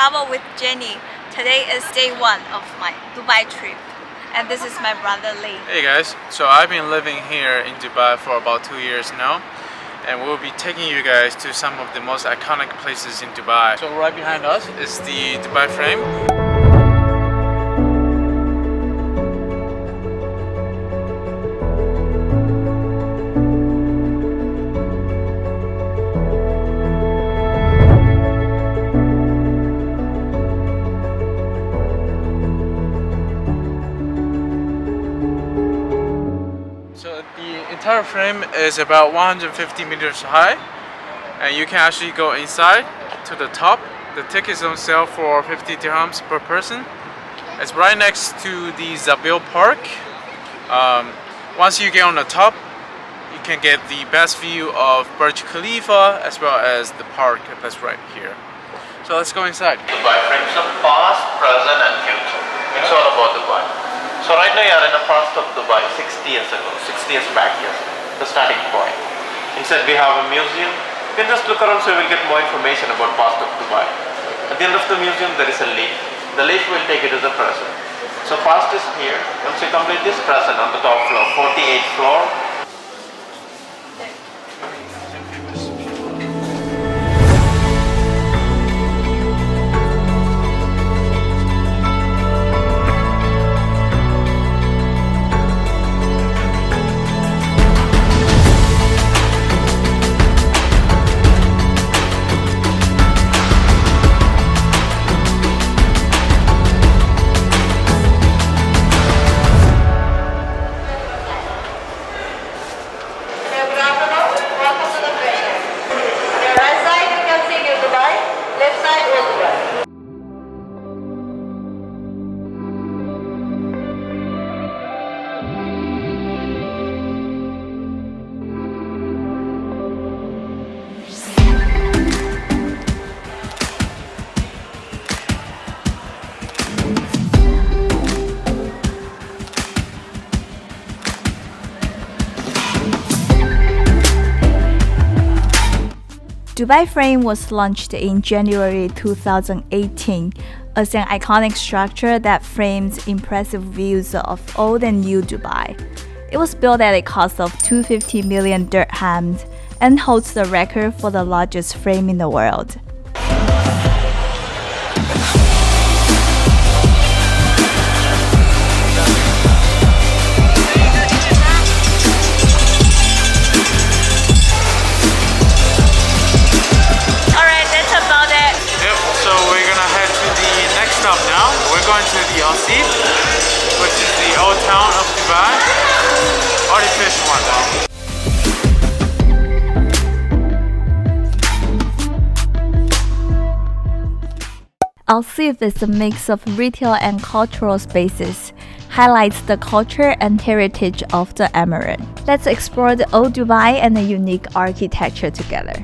travel with Jenny. Today is day 1 of my Dubai trip. And this is my brother Lee. Hey guys, so I've been living here in Dubai for about 2 years now. And we'll be taking you guys to some of the most iconic places in Dubai. So right behind us is the Dubai frame. The entire frame is about 150 meters high, and you can actually go inside to the top. The tickets on sale for 50 dirhams per person. It's right next to the Zabil Park. Once you get on the top, you can get the best view of Burj Khalifa as well as the park that's right here. So let's go inside. Dubai frames of past, present and future. It's all about Dubai. So right now you are in the past of Dubai, 60 years ago, 60 years back, yes, the starting point. Inside we have a museum. You can just look around so you will get more information about past of Dubai. At the end of the museum there is a lift. The lift will take you to the present. So past is here. Once you complete this, present on the top floor, 48th floor. Dubai Frame was launched in January 2018 as an iconic structure that frames impressive views of old and new Dubai. It was built at a cost of 250 million dirhams and holds the record for the largest frame in the world. To the Seef, which is the old town of Dubai. Artificial one though. Seef is a mix of retail and cultural spaces, highlights the culture and heritage of the emirate. Let's explore the old Dubai and the unique architecture together.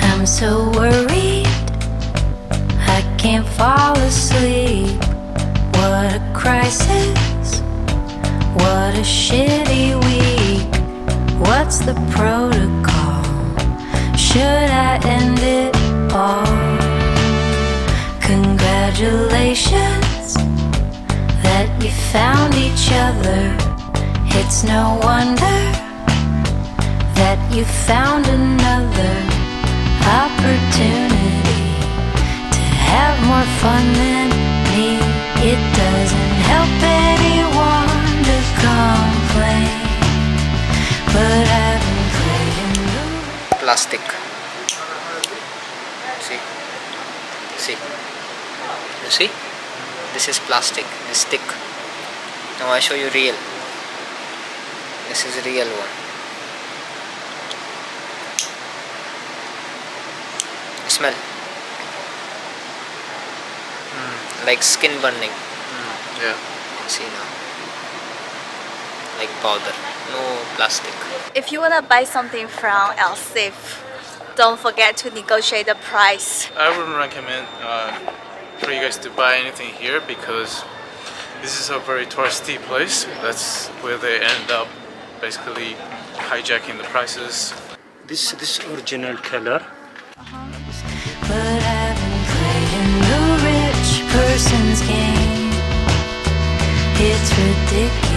I'm so worried I can't fall asleep. What a crisis. What a shitty week. What's the protocol? Should I end it all? Congratulations that you found each other. It's no wonder that you found another opportunity. Have more fun than me. It doesn't help anyone to complain, but I've been playing plastic. See, you see, this is plastic, this stick. Now I show you real. This is a real one. Smell like skin burning. Yeah. See now, like powder, no plastic. If you want to buy something from Seef, don't forget to negotiate the price. I wouldn't recommend for you guys to buy anything here because this is a very touristy place. That's where they end up basically hijacking the prices. This original color But I've been playing the rich person's game. It's ridiculous.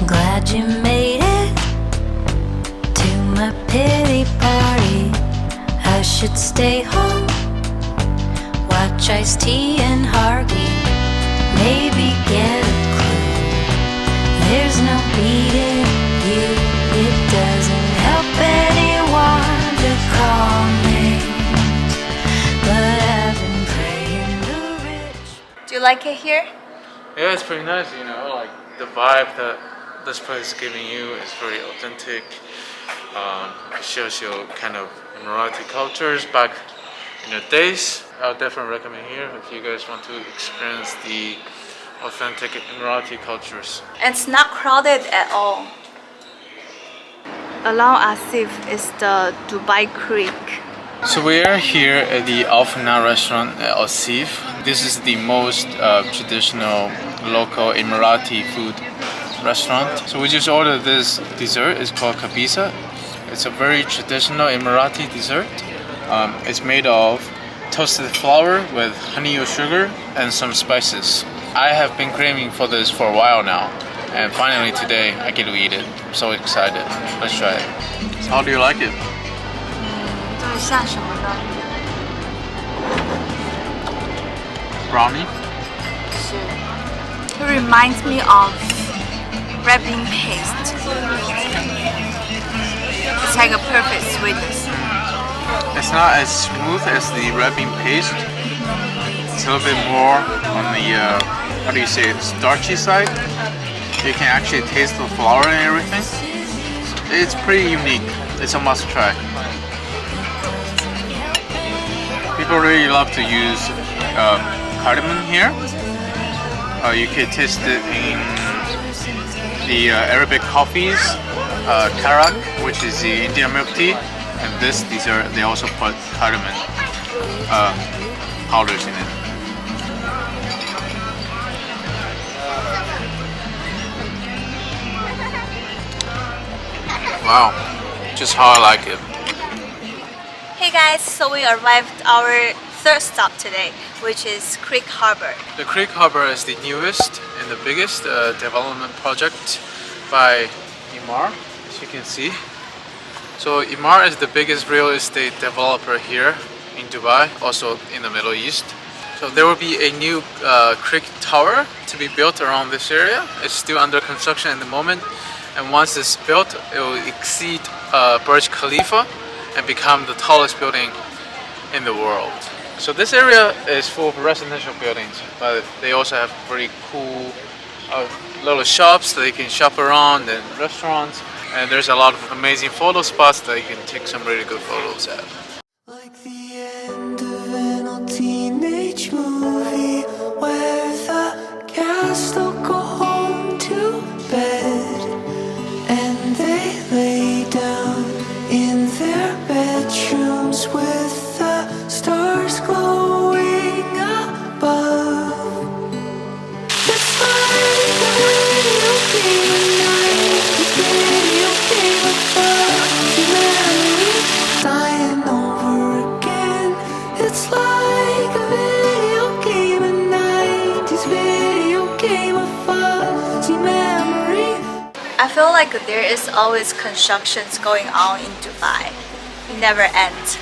Glad you made it to my pity party. I should stay home, watch iced tea and Harvey, maybe get a clue. There's no beating you, it doesn't help anyone to call names. But I've been praying the rich. Do you like it here? Yeah, it's pretty nice, you know, like the vibe that this place is giving you is very authentic. It shows you kind of Emirati cultures back in the days. I would definitely recommend here if you guys want to experience the authentic Emirati cultures. It's not crowded at all. Along our Seef is the Dubai Creek. So we are here at the Al-Fana restaurant at Seef. This is the most traditional local Emirati food restaurant. So we just ordered this dessert. It's called kabisa. It's a very traditional Emirati dessert. It's made of toasted flour with honey or sugar and some spices. I have been craving for this for a while now, and finally today I get to eat it. I'm so excited. Let's try it. So how do you like it? 这像什么呢？ Brownie? It reminds me of red bean paste. It's like a perfect sweetness. It's not as smooth as the red bean paste. It's a little bit more on the, how do you say it, starchy side. You can actually taste the flour and everything. It's pretty unique. It's a must try. People really love to use cardamom here. You can taste it in the Arabic coffees, karak, which is the Indian milk tea, and this dessert they also put cardamom powders in it. Wow, just how I like it. Hey guys, so we arrived our third stop today, which is Creek Harbour. The Creek Harbour is the newest and the biggest development project by Emaar, as you can see. So Emaar is the biggest real estate developer here in Dubai, also in the Middle East. So there will be a new creek tower to be built around this area. It's still under construction at the moment, and once it's built, it will exceed Burj Khalifa and become the tallest building in the world. So this area is full of residential buildings, but they also have very cool little shops that you can shop around and restaurants. And there's a lot of amazing photo spots that you can take some really good photos at. Like the end of an old teenage movie where the cast all go home to bed and they lay down in their bedrooms with the stars glowing above. It's like a video game night, video game above humanity dying over again. It's like a video game at night, this video game of fuzzy memory. I feel like there is always constructions going on in Dubai. It never ends.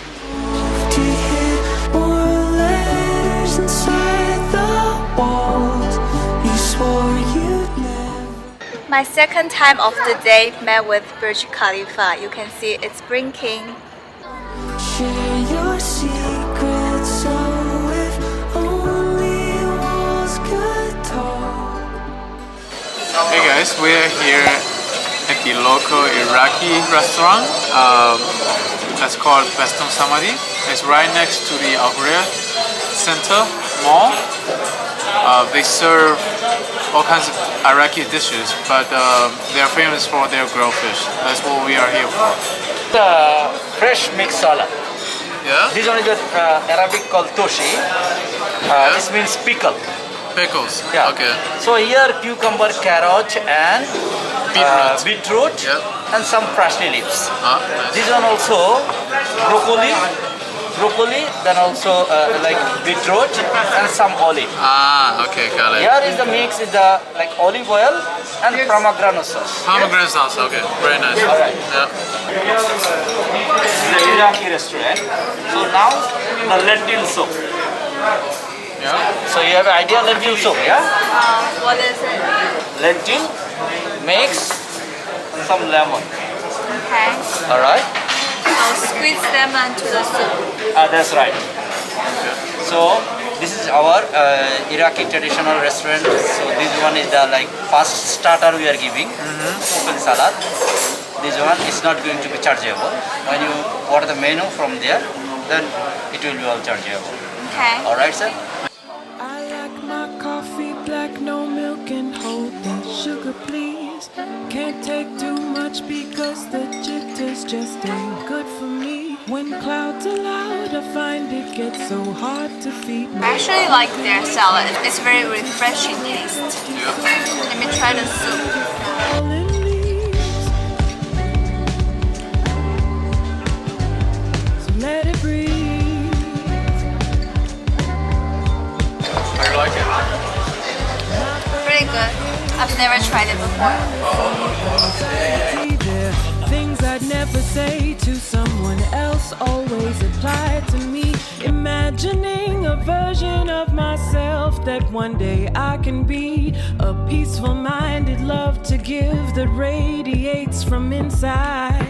To hit more letters inside the walls you swore you'd never. My second time of the day met with Burj Khalifa. You can see it's blinking. Share your secrets, so if only walls could talk. Hey guys, we are here at the local Iraqi restaurant. That's called Beston Samadi. It's right next to the Al Ghurair Center Mall. They serve all kinds of Iraqi dishes, but they are famous for their grilled fish. That's what we are here for. Fresh mixed salad. Yeah. This one is the Arabic called toshi. This means pickle. Pickles. Yeah. Okay. So here cucumber, carrot, and beetroot, and some parsley leaves. Nice. This one also broccoli, then also like beetroot and some olive. Okay, got it. Here is the mix is the like olive oil and pomegranate sauce. Pomegranate sauce. Okay, very nice. All right. Yeah. This is the Iraqi restaurant. So now the lentil soup. Yeah. So you have an idea lentil soup, yeah? What is it? Lentil, mix some lemon. Okay. All right. So squeeze lemon to the soup. That's right. So this is our Iraqi traditional restaurant. So this one is the like first starter we are giving, soup and salad. This one is not going to be chargeable. When you order the menu from there, then it will be all chargeable. Okay. All right, sir. I like my coffee black, no milk and whole day sugar, please. Can't take too much because the jitters just ain't good for me. When clouds are loud, I find it gets so hard to feed I my actually like their salad. It's very refreshing taste. Yeah. Let me try the soup. fallen leaves. So let it breathe. How you like it? Pretty good. I've never tried it before. There, things I'd never say to someone else always apply to me. Imagining a version of myself that one day I can be. A peaceful minded love to give that radiates from inside.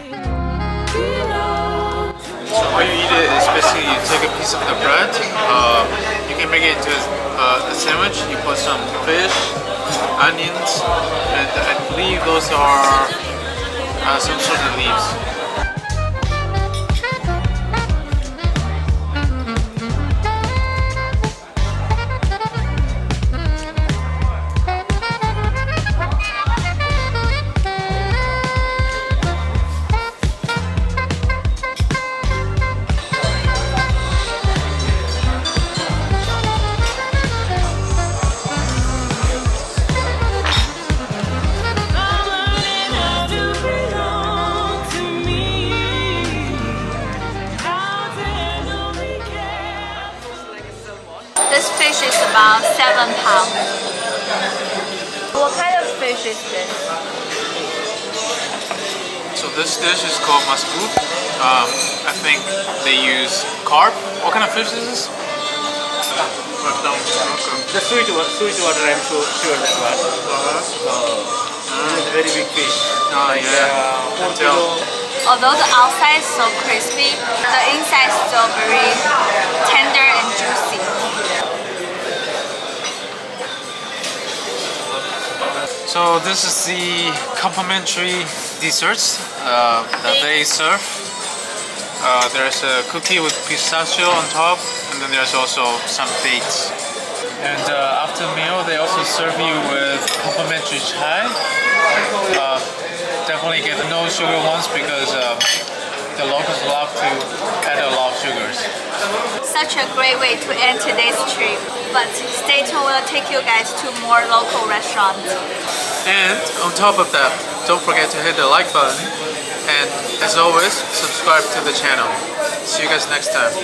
So how you eat it is basically you take a piece of the bread, you can make it into a sandwich, you put some fish, onions, and I believe those are some sort of leaves. This fish is about 7 pounds. What kind of fish is this? So this dish is called masbouk. I think they use carp. What kind of fish is this? The sweet water, I'm sure that one. This is a very big fish. Oh yeah. I can tell. Although the outside is so crispy, the inside is still very tender and juicy. So this is the complimentary desserts that they serve. There's a cookie with pistachio on top, and then there's also some dates. And after the meal, they also serve you with complimentary chai. Definitely get the no sugar ones because the locals love to add a lot of sugars. Such a great way to end today's trip. But stay tuned, we'll take you guys to more local restaurants. And on top of that, don't forget to hit the like button. And as always, subscribe to the channel. See you guys next time.